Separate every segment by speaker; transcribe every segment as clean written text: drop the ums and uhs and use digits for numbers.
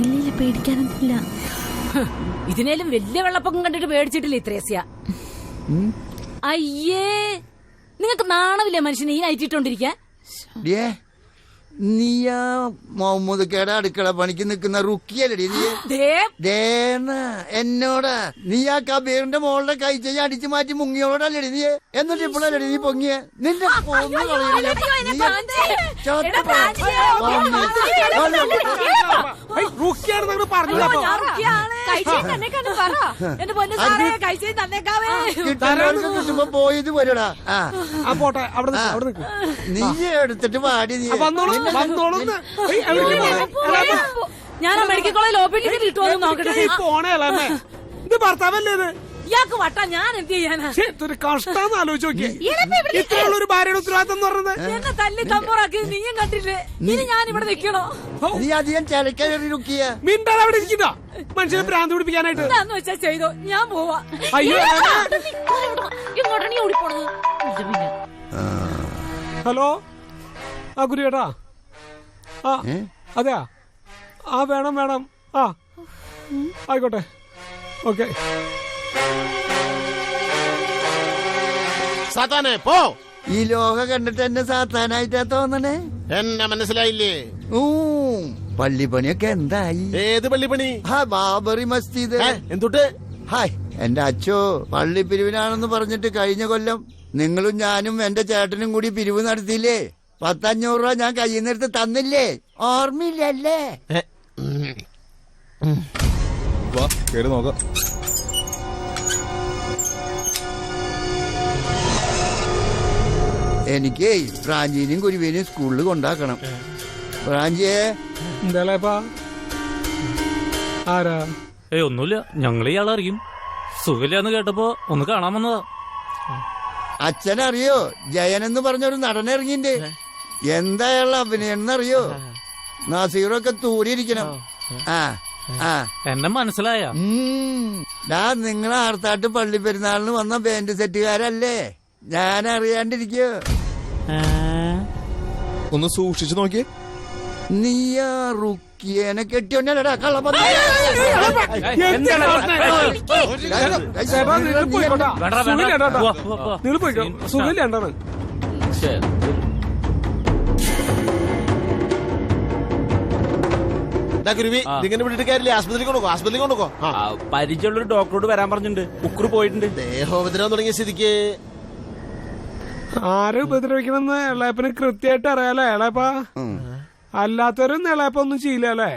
Speaker 1: ഇല്ല പേടിക്കാനൊന്നുമില്ല.
Speaker 2: ഇതിനേലും വലിയ വെള്ളപ്പൊക്കം കണ്ടിട്ട് പേടിച്ചിട്ടില്ല ഇത്രേസ്യ. അയ്യേ, നിങ്ങക്ക് നാണമില്ലേ മനുഷ്യനെ ഈ നയിച്ചിട്ടോണ്ടിരിക്കാൻ?
Speaker 3: നീയാ മുഹമ്മദ് കേടെ അടുക്കള പണിക്ക് നിൽക്കുന്ന റുക്കിയല്ലടി നീ? എന്നോടാ നീ ആ കബീറിന്റെ മോളുടെ കൈ ചെയ്യ അടിച്ചു മാറ്റി മുങ്ങിയോടല്ലടി നീ? എന്നിട്ട് ഇപ്പോഴല്ലടി നീ പൊങ്ങിയ? നിന്റെ കിട്ടുമ്പോ പോയത് വരടാ. നീ എടുത്തിട്ട് പാടി നീ.
Speaker 2: ഞാൻ മെഡിക്കൽ കോളേജിൽ ഓപ്പറേഷൻ കിട്ടുമോ നോക്കട്ടെ.
Speaker 4: ഇത് ഭർത്താവല്ലേ?
Speaker 2: ഇയാൾക്ക് വട്ടാ, ഞാൻ എന്ത് ചെയ്യാനാ?
Speaker 4: ഇതൊരു കഷ്ടാന്ന് ആലോചിച്ച് നോക്കിയേ. ഇത്രയുള്ള ഒരു ഭാര്യയുടെ ഉത്തരവാദിത്തം എന്ന് പറഞ്ഞത്.
Speaker 2: എന്നെ തല്ലി തമ്പുറാക്കി നീയും കണ്ടില്ലേ? ഇനി ഞാൻ ഇവിടെ നിൽക്കണോ?
Speaker 3: നീ അധികം ചലക്കാറിയ
Speaker 4: മിണ്ടാതെ അവിടെ ഇരിക്കണ്ട. മനുഷ്യനെ ഭ്രാന്ത് പിടിപ്പിക്കാനായിട്ട്
Speaker 2: എന്താന്ന് വെച്ചാ ചെയ്തോ, ഞാൻ പോവാ.
Speaker 4: അയ്യോ.
Speaker 2: ഇങ്ങോട്ടാ നീ ഓടിപ്പോണത്?
Speaker 4: ഹലോ, ആ ഗുരുവേട്ടാ. ആ അതെയാ, ആ വേണം വേണം. ആ ആയിക്കോട്ടെ, ഓക്കെ.
Speaker 5: സാത്താനെ പോ.
Speaker 3: ഈ ലോക കണ്ടിട്ട് എന്നെ സാത്താനായിട്ടാ തോന്നണേ?
Speaker 5: എന്നെ മനസ്സിലായില്ലേ?
Speaker 3: പള്ളിപ്പണിയൊക്കെ എന്തായി?
Speaker 5: ഏത് പള്ളിപ്പണി?
Speaker 3: ബാബറി മസ്ജിദ്.
Speaker 5: എന്തുട്ട്?
Speaker 3: ഹായ്, എന്റെ അച്ഛോ പള്ളി പിരിവിനാണെന്ന് പറഞ്ഞിട്ട് കഴിഞ്ഞ കൊല്ലം നിങ്ങളും ഞാനും എന്റെ ചേട്ടനും കൂടി പിരിവ് നടത്തിയില്ലേ? 1,500 രൂപ ഞാൻ കയ്യിൽ നിന്നെടുത്ത് തന്നില്ലേ? ഓർമ്മയില്ലല്ലേ?
Speaker 6: നോക്കാം.
Speaker 3: എനിക്കേ പ്രാഞ്ചീനെയും കുരുവിനെയും സ്കൂളിൽ കൊണ്ടാക്കണം. പ്രാഞ്ചിയെ.
Speaker 4: എന്താ ആരാ?
Speaker 7: ഒന്നുമില്ല, ഞങ്ങൾ ഇയാളറിയും. സുഖമില്ലാന്ന് കേട്ടപ്പോ ഒന്ന് കാണാൻ വന്നതാ.
Speaker 3: അച്ഛനറിയോ, ജയൻ എന്ന് പറഞ്ഞൊരു നടൻ ഇറങ്ങിണ്ട്. എന്തായുള്ള അഭിനയം എന്നറിയോ? നസീറൊക്കെ തൂരിയിരിക്കണം.
Speaker 7: എന്നെ മനസ്സിലായ?
Speaker 3: നിങ്ങളെ ആർത്താട്ട് പള്ളി പെരുന്നാളിന് വന്ന ബാൻഡ് സെറ്റുകാരല്ലേ? ഞാൻ അറിയാണ്ടിരിക്കോ?
Speaker 6: ഒന്ന് സൂക്ഷിച്ചു നോക്കിയേ.
Speaker 3: നീയാ റുക്കിയനെ കെട്ടിയോണ്ടല്ലടാ കള്ളപ്പ.
Speaker 4: നിങ്ങൾ പോയിക്കോ, സുഖമില്ല. എന്താണ്
Speaker 5: കുരുവി, ഇതിങ്ങനെ വിട്ടിട്ട് കാര്യമില്ല. ആസ്പത്രിയിൽ കൊണ്ടുപോ.
Speaker 7: പരിചയമുള്ളൊരു ഡോക്ടറോട് വരാൻ പറഞ്ഞിട്ടുണ്ട്. ഉക്കുറ് പോയിട്ടുണ്ട്.
Speaker 5: ദേഹോപദ്രവം തുടങ്ങിയ സ്ഥിതിക്ക്
Speaker 4: ആരെ ഉപദ്രവിക്കണമെന്ന് ഇളയപ്പന് കൃത്യമായിട്ട് അറിയാലോ. ഇളയപ്പ അല്ലാത്തവരും ഇളയപ്പ ഒന്നും ചെയ്യില്ല അല്ലേ?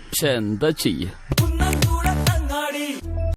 Speaker 7: പക്ഷെ എന്താ ചെയ്യ?